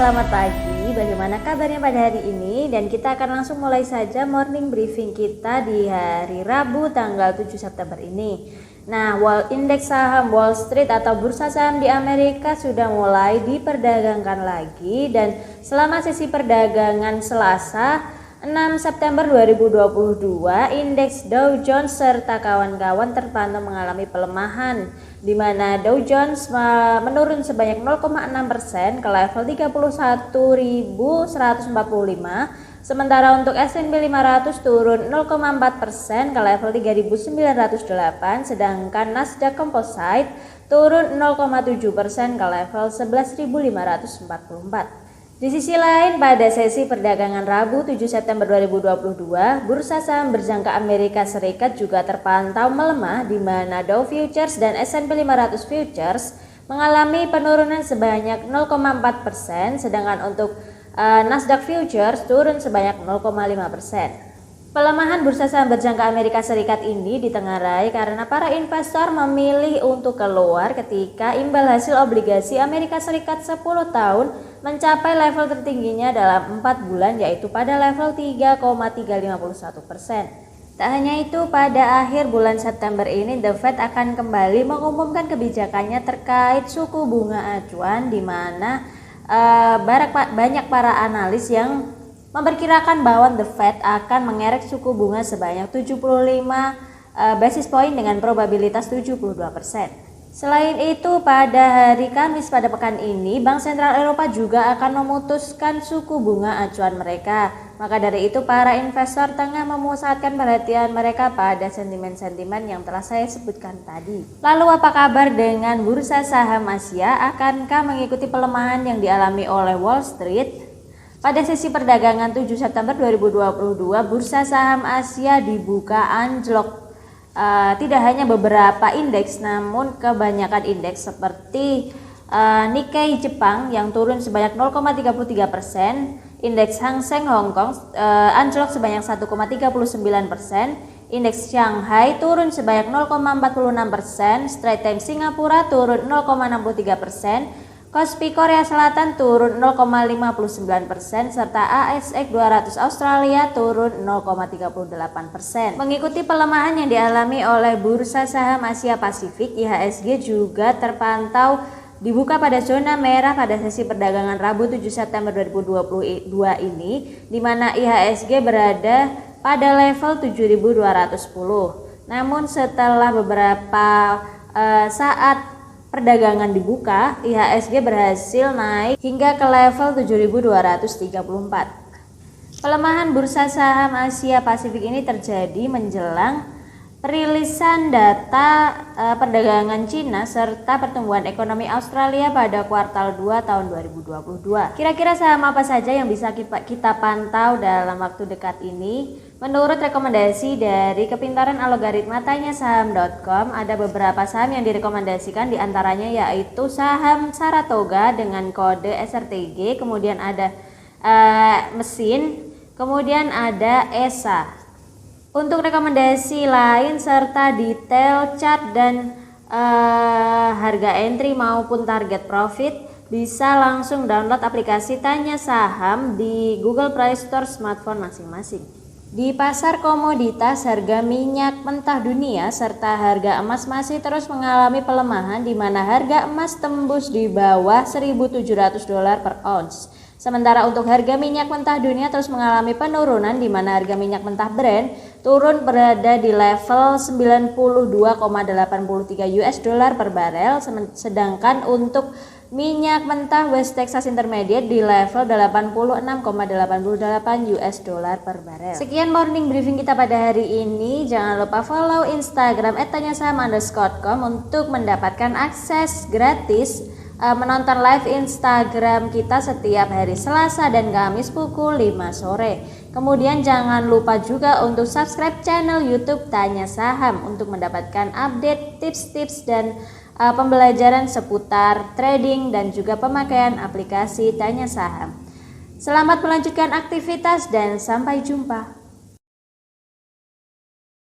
selamat pagi. Bagaimana kabarnya pada hari ini? Dan kita akan langsung mulai saja morning briefing kita di hari Rabu tanggal 7 September ini. Nah, indeks saham Wall Street atau bursa saham di Amerika sudah mulai diperdagangkan lagi, dan selama sesi perdagangan Selasa 6 September 2022, indeks Dow Jones serta kawan-kawan terpantau mengalami pelemahan, di mana Dow Jones menurun sebanyak 0,6% ke level 31.145, sementara untuk S&P 500 turun 0,4% ke level 3.908, sedangkan Nasdaq Composite turun 0,7% ke level 11.544. Di sisi lain, pada sesi perdagangan Rabu 7 September 2022, bursa saham berjangka Amerika Serikat juga terpantau melemah, di mana Dow Futures dan S&P 500 Futures mengalami penurunan sebanyak 0,4%, sedangkan untuk Nasdaq Futures turun sebanyak 0,5%. Pelemahan bursa saham berjangka Amerika Serikat ini ditengarai karena para investor memilih untuk keluar ketika imbal hasil obligasi Amerika Serikat 10 tahun mencapai level tertingginya dalam 4 bulan, yaitu pada level 3,351%. Tak hanya itu, pada akhir bulan September ini The Fed akan kembali mengumumkan kebijakannya terkait suku bunga acuan, di mana banyak para analis yang memperkirakan bahwa The Fed akan mengerek suku bunga sebanyak 75 basis point dengan probabilitas 72%. Selain itu, pada hari Kamis pada pekan ini, Bank Sentral Eropa juga akan memutuskan suku bunga acuan mereka. Maka dari itu, para investor tengah memusatkan perhatian mereka pada sentimen-sentimen yang telah saya sebutkan tadi. Lalu apa kabar dengan bursa saham Asia? Akankah mengikuti pelemahan yang dialami oleh Wall Street? Pada sesi perdagangan 7 September 2022, bursa saham Asia dibuka anjlok. Tidak hanya beberapa indeks, namun kebanyakan indeks seperti Nikkei Jepang yang turun sebanyak 0,33%, indeks Hang Seng Hong Kong anjlok sebanyak 1,39%, indeks Shanghai turun sebanyak 0,46%, Straits Times Singapura turun 0,63%, Kospi Korea Selatan turun 0,59%, serta ASX 200 Australia turun 0,38%. Mengikuti pelemahan yang dialami oleh bursa saham Asia Pasifik, IHSG juga terpantau dibuka pada zona merah pada sesi perdagangan Rabu 7 September 2022 ini, di mana IHSG berada pada level 7.210. Namun setelah beberapa saat perdagangan dibuka, IHSG berhasil naik hingga ke level 7.234. Pelemahan bursa saham Asia Pasifik ini terjadi menjelang perilisan data perdagangan Cina serta pertumbuhan ekonomi Australia pada kuartal 2 tahun 2022. Kira-kira saham apa saja yang bisa kita pantau dalam waktu dekat ini? Menurut rekomendasi dari kepintaran algoritma tanyasaham.com, ada beberapa saham yang direkomendasikan, diantaranya yaitu saham Saratoga dengan kode SRTG, kemudian ada mesin, kemudian ada ESA. Untuk rekomendasi lain serta detail chart dan harga entry maupun target profit, bisa langsung download aplikasi Tanya Saham di Google Play Store smartphone masing-masing. Di pasar komoditas, harga minyak mentah dunia serta harga emas masih terus mengalami pelemahan, di mana harga emas tembus di bawah $1.700 per ons. Sementara untuk harga minyak mentah dunia terus mengalami penurunan, di mana harga minyak mentah Brent turun berada di level 92,83 US dollar per barel, sedangkan untuk minyak mentah West Texas Intermediate di level 86,88 US dollar per barel. Sekian morning briefing kita pada hari ini. Jangan lupa follow Instagram @tanyasaham_com untuk mendapatkan akses gratis menonton live Instagram kita setiap hari Selasa dan Kamis pukul 5 sore. Kemudian jangan lupa juga untuk subscribe channel YouTube Tanya Saham untuk mendapatkan update, tips-tips dan pembelajaran seputar trading dan juga pemakaian aplikasi Tanya Saham. Selamat melanjutkan aktivitas dan sampai jumpa.